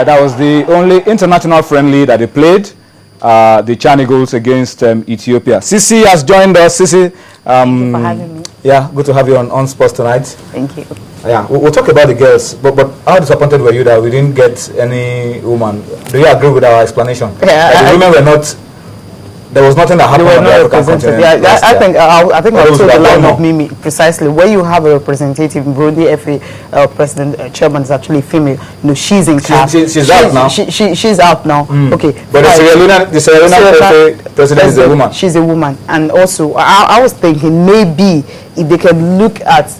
That was the only international friendly that they played, the Chan Eagles against Ethiopia. Sisi has joined us. Sisi, thank you for having me. Yeah, good to have you on Sports Tonight. Thank you. Yeah, we'll talk about the girls, but how disappointed were you that we didn't get any woman? Do you agree with our explanation? Yeah, like the women were not. There was nothing that happened on the African continent. Yeah, I think I told the line of Mimi precisely. Where you have a representative, Burundi FA president chairman is actually female. You know, she's in CAF. She's out now. She's out now. Okay. But the Sierra Leone president is a woman. She's a woman, and also I was thinking maybe if they can look at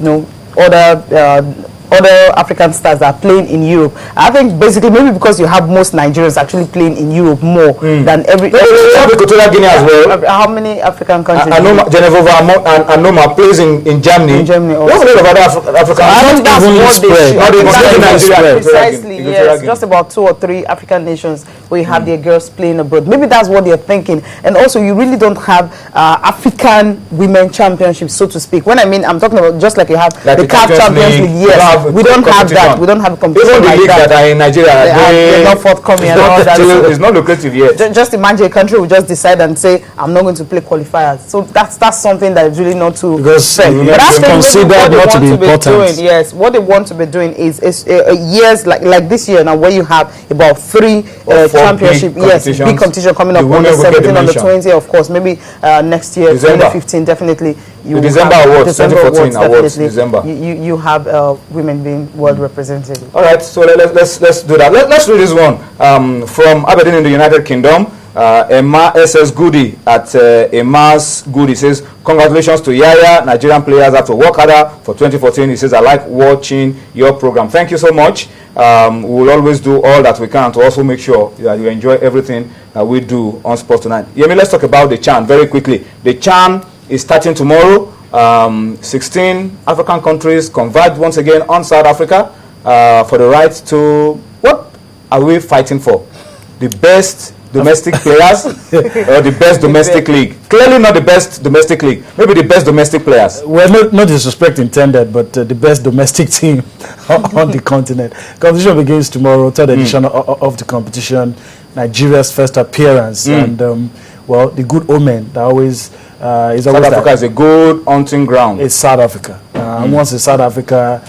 other African stars that are playing in Europe. I think basically maybe because you have most Nigerians actually playing in Europe more than every Equatorial Guinea as well. How many African countries? I know Genevieve and Noma plays in Germany. In Germany also. What's the name of other African? I think that's what they precisely, yes. Just about 2 or 3 African nations where you have their girls playing abroad. Maybe that's what they're thinking. And also you really don't have African women championships, so to speak. When I mean, I'm talking about just like you have the CAF Champions League. Yes. We don't have that. We don't have a competition like that. That are in Nigeria, they're not forthcoming and all that. It's not lucrative yet. Just imagine a country will just decide and say, I'm not going to play qualifiers. So that's something that is really not too because but that's considered not to be important. Yes, what they want to be doing is years like this year now, where you have about 3 championship, big competition coming up on the 17th, on the 20th, of course, maybe next year, December. 2015, definitely. The December Awards, 2014 Awards, December. You have women being world represented. All right, so let's do that. Let's do this one from Aberdeen in the United Kingdom. Emma SS Goody at Emma's Goody says, congratulations to Yaya. Nigerian players have to work harder for 2014. He says, I like watching your program. Thank you so much. We will always do all that we can to also make sure that you enjoy everything that we do on Sports Tonight. Yemi, let's talk about the CHAN very quickly. The CHAN is starting tomorrow. 16 African countries converge once again on South Africa for the right to, what are we fighting for? The best domestic players or the best domestic league? Clearly not the best domestic league, maybe the best domestic players. Well, no disrespect intended, but the best domestic team on the continent. Competition begins tomorrow, 3rd edition of the competition, Nigeria's first appearance, and well, the good omen that always is South Africa is a good hunting ground. It's South Africa. Once in South Africa,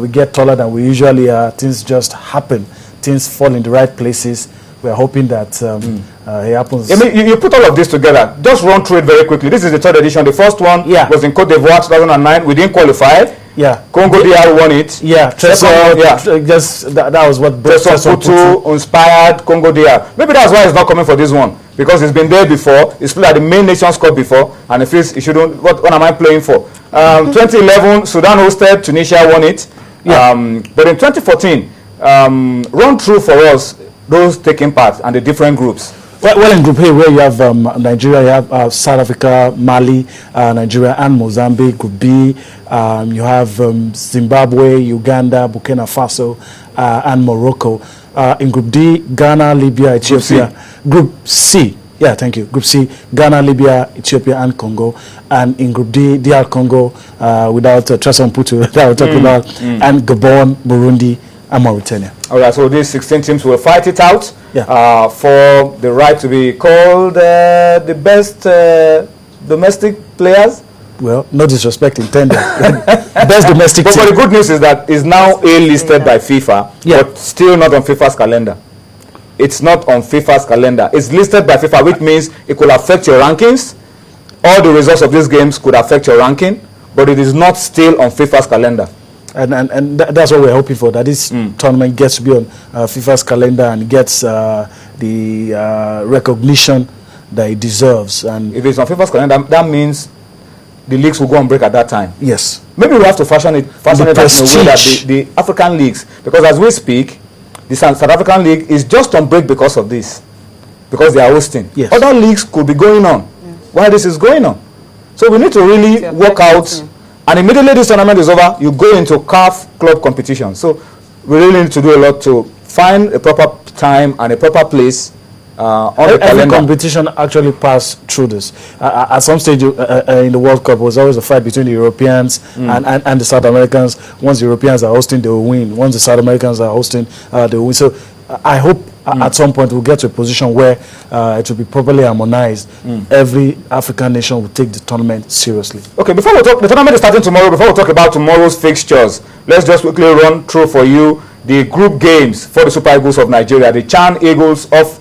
we get taller than we usually are. Things just happen. Things fall in the right places. we're hoping that it happens. You put all of this together. Just run through it very quickly. This is the third edition. The first one was in Cote d'Ivoire 2009. We didn't qualify. Yeah, Congo DR won it. Yeah, that was what Putu inspired Congo DR. Maybe that's why it's not coming for this one, because it's been there before. It's played at the main Nations Cup before, and it feels it shouldn't. What am I playing for? 2011, Sudan hosted, Tunisia won it. But in 2014, run through for us those taking part and the different groups. Well, in Group A, where you have Nigeria, you have South Africa, Mali, Nigeria, and Mozambique. Group B, you have Zimbabwe, Uganda, Burkina Faso, and Morocco. In Group D, Ghana, Libya, Ethiopia. Group C, yeah, thank you. Group C, Ghana, Libya, Ethiopia, and Congo. And in Group D, DR Congo, without Tresson Putu, that we're talking about, and Gabon, Burundi, and Mauritania. All right, so these 16 teams will fight it out for the right to be called the best domestic players. Well, no disrespect intended. Best domestic team. But the good news is that it's now A-listed by FIFA, but still not on FIFA's calendar. It's not on FIFA's calendar. It's listed by FIFA, which means it could affect your rankings. All the results of these games could affect your ranking, but it is not still on FIFA's calendar. And that's what we're hoping for, that this tournament gets to be on FIFA's calendar and gets the recognition that it deserves. And if it's on FIFA's calendar, that means the leagues will go on break at that time. Yes. Maybe we have to fashion it in a way that the African leagues, because as we speak, the South African league is just on break because of this, because they are hosting. Yes. Other leagues could be going on while this is going on. So we need to really work out. And immediately this tournament is over, you go into CAF club competition. So we really need to do a lot to find a proper time and a proper place on the calendar. Every competition actually passed through this. At some stage in the World Cup, it was always a fight between the Europeans and the South Americans. Once the Europeans are hosting, they will win. Once the South Americans are hosting, they will win. So I hope at some point we'll get to a position where it will be properly harmonized. Every African nation will take the tournament seriously. Okay, before we talk, the tournament is starting tomorrow. Before we talk about tomorrow's fixtures, let's just quickly run through for you the group games for the Super Eagles of Nigeria, the Chan Eagles of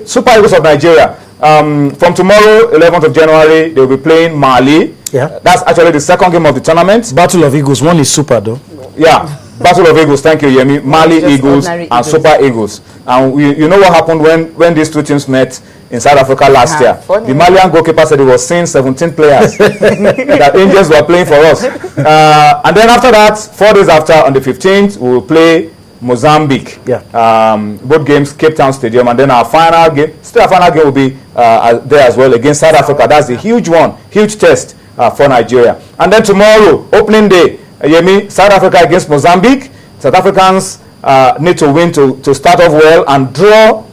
Super Eagles of Nigeria. From tomorrow, 11th of January, they will be playing Mali. Yeah, that's actually the second game of the tournament. Battle of Eagles. One is Super though. Yeah. Battle of Eagles, thank you, Yemi. Mali Eagles and Super Eagles. And you know what happened when these two teams met in South Africa last year? Funny. The Malian goalkeeper said he was seeing 17 players that Angels were playing for us. And then after that, 4 days after, on the 15th, we will play Mozambique. Yeah. Both games, Cape Town Stadium. And then our final game, will be there as well against South Africa. That's a huge one, huge test for Nigeria. And then tomorrow, opening day, Yemi, South Africa against Mozambique. South Africans need to win to start off well and draw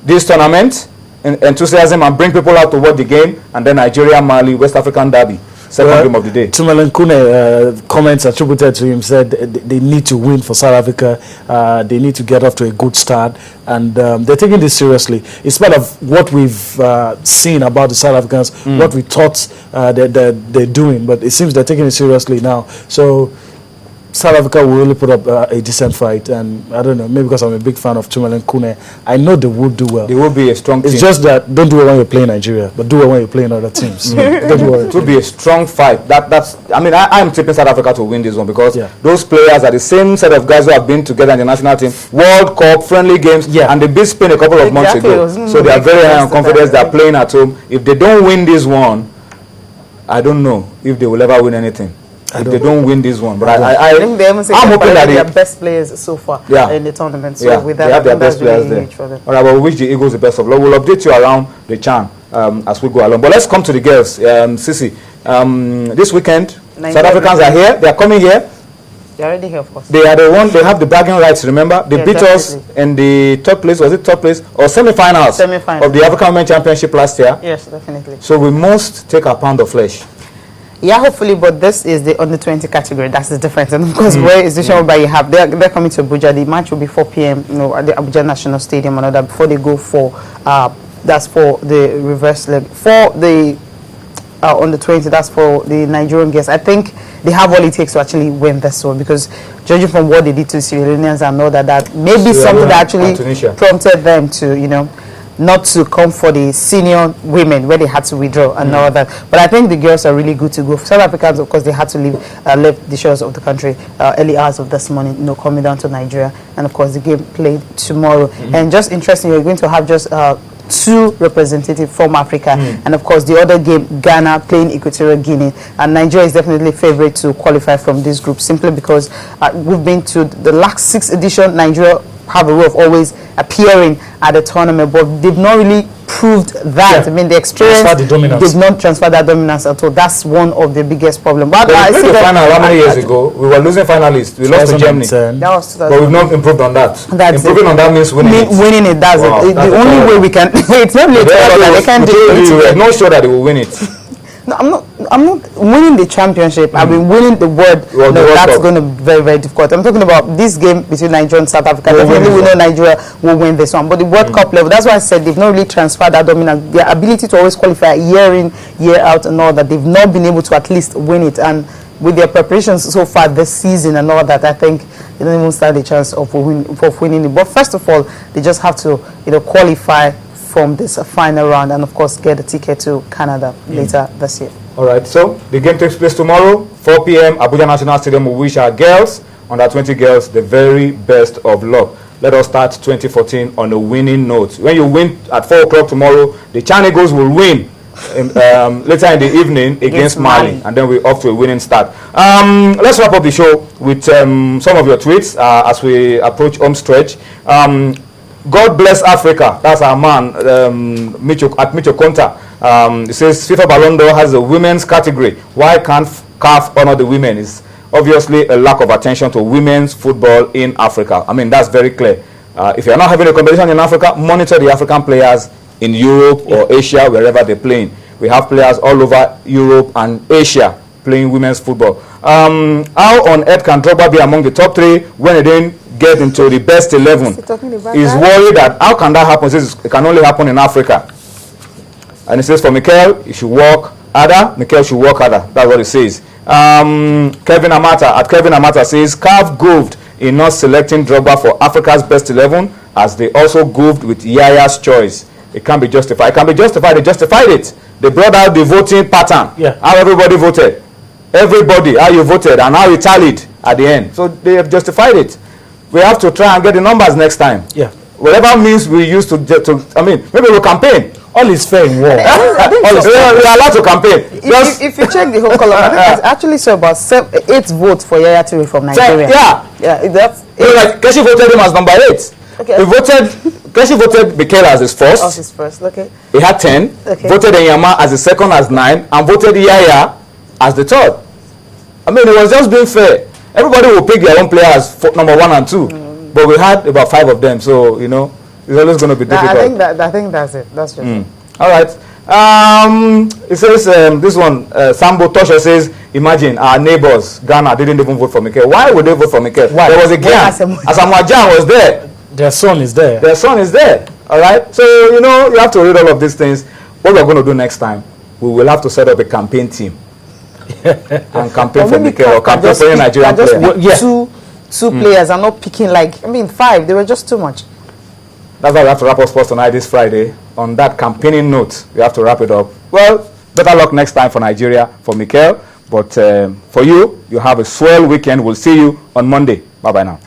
this tournament in enthusiasm and bring people out to watch the game. And then Nigeria, Mali, West African derby, second game of the day. Tumelen Kune comments attributed to him said they need to win for South Africa. They need to get off to a good start, and they're taking this seriously. In spite of what we've seen about the South Africans, what we thought they're doing, but it seems they're taking it seriously now. So South Africa will really put up a decent fight, and I don't know, maybe because I'm a big fan of Tumelen Kune, I know they will do well. They will be a strong team. It's just that don't do it when you're playing Nigeria, but do it when you're playing other teams. Don't worry. It will be a strong fight. I mean, I'm tipping South Africa to win this one because those players are the same set of guys who have been together in the national team, World Cup, friendly games, and they beat Spain a couple of months ago. So they are very high on confidence. They are playing at home. If they don't win this one, I don't know if they will ever win anything. If they don't win this one, but I think I'm hoping that they are best players so far in the tournament. So with that, they have their best players there. All right, well, we wish the Eagles the best of luck. We'll update you around the Chan as we go along. But let's come to the girls. Sisi, this weekend, South Africans are here. They are coming here. They're already here, of course. They are the one. They have the bragging rights. Remember, they beat us in the third place. Was it third place or semi-finals of the African Women Championship last year? Yes, definitely. So we must take our pound of flesh. Yeah, hopefully, but this is the under 20 category. That's the difference. And of course, where is the show by you have? They're coming to Abuja. The match will be 4 p.m. At the Abuja National Stadium and before they go for that's for the reverse leg. For the on the 20th. That's for the Nigerian guests. I think they have all it takes to actually win this one, because judging from what they did to Sierra Leoneans, I know that maybe something that actually prompted them to, you know, not to come for the senior women where they had to withdraw and all that. But I think the girls are really good to go. For South Africans, of course, they had to leave, left the shores of the country early hours of this morning, you know, coming down to Nigeria. And of course, the game played tomorrow. And just interesting, you're going to have just 2 representatives from Africa, and of course the other game, Ghana playing Equatorial Guinea, and Nigeria is definitely favorite to qualify from this group, simply because we've been to the last 6 edition. Nigeria have a way of always appearing at the tournament, but they've not really proved that. I mean, the experience did not transfer that dominance at all. That's one of the biggest problems. But I see the final how many years ago? We were losing finalists. We lost to Germany. That was but we've not improved on that. Improving on that means winning it. Winning it, that's it. The only way we can... it's not late. They can't do it. We're not sure that they will win it. No, I'm not winning the championship. I've been winning the world. No, that's going to be very, very difficult. I'm talking about this game between Nigeria and South Africa. Definitely we know Nigeria will win this one. But the World Cup level, that's why I said they've not really transferred that dominance. Their ability to always qualify year in, year out and all that, they've not been able to at least win it. And with their preparations so far this season and all that, I think they don't even stand a chance of winning it. But first of all, they just have to, you know, qualify from this final round, and of course get a ticket to Canada later this year. All right, so the game takes place tomorrow, 4 p.m. Abuja National Stadium. We wish our girls, under 20 girls, the very best of luck. Let us start 2014 on a winning note. When you win at 4 o'clock tomorrow, the Chan Eagles will win later in the evening against Mali, and then we're off to a winning start. Let's wrap up the show with some of your tweets as we approach home stretch. God bless Africa. That's our man, Micho Konta. He says FIFA Ballon d'Or has a women's category. Why can't CAF honor the women? It's obviously a lack of attention to women's football in Africa. I mean, that's very clear. If you're not having a competition in Africa, monitor the African players in Europe or Asia, wherever they're playing. We have players all over Europe and Asia playing women's football. How on earth can Drogba be among the top 3 when they didn't get into the best 11? He's worried that how can that happen? He says it can only happen in Africa. And he says for Mikel, he should work harder. Mikel should work harder. That's what he says. Kevin Amata says CAF goofed in not selecting Drogba for Africa's best 11, as they also goofed with Yaya's choice. It can't be justified. It can be justified. They justified it. They brought out the voting pattern. How everybody voted. Everybody, how you voted and how it tallied at the end. So they have justified it. We have to try and get the numbers next time. Whatever means we use to I mean, maybe we'll campaign. All is fair in war. We are allowed to campaign. If you check the whole column, I think I actually saw about 8 votes for Yaya Toure from Nigeria. That's like Keshi voted him as number 8. Okay. Keshi voted Mikel as his first. As his first, okay. He had 10. Okay. Voted Enyama as the second, as 9, and voted Yaya as the 3rd. I mean, it was just being fair. Everybody will pick their own players for number 1 and 2, but we had about 5 of them, so you know it's always going to be difficult. I think that's it. That's just all right. It says this one, Sambo Tosha says, imagine our neighbors Ghana didn't even vote for Mikel. Why would they vote for Mikel? There was a game. Asamoah Gyan was there. Their son is there. Their son is there. All right. So you know you have to read all of these things. What we're going to do next time, we will have to set up a campaign team. And campaign for Mikel or campaign for a Nigerian player. Two players are not picking 5. They were just too much. That's why we have to wrap up sports tonight this Friday. On that campaigning note, we have to wrap it up. Well, better luck next time for Nigeria, for Mikel. But for you, you have a swell weekend. We'll see you on Monday. Bye-bye now.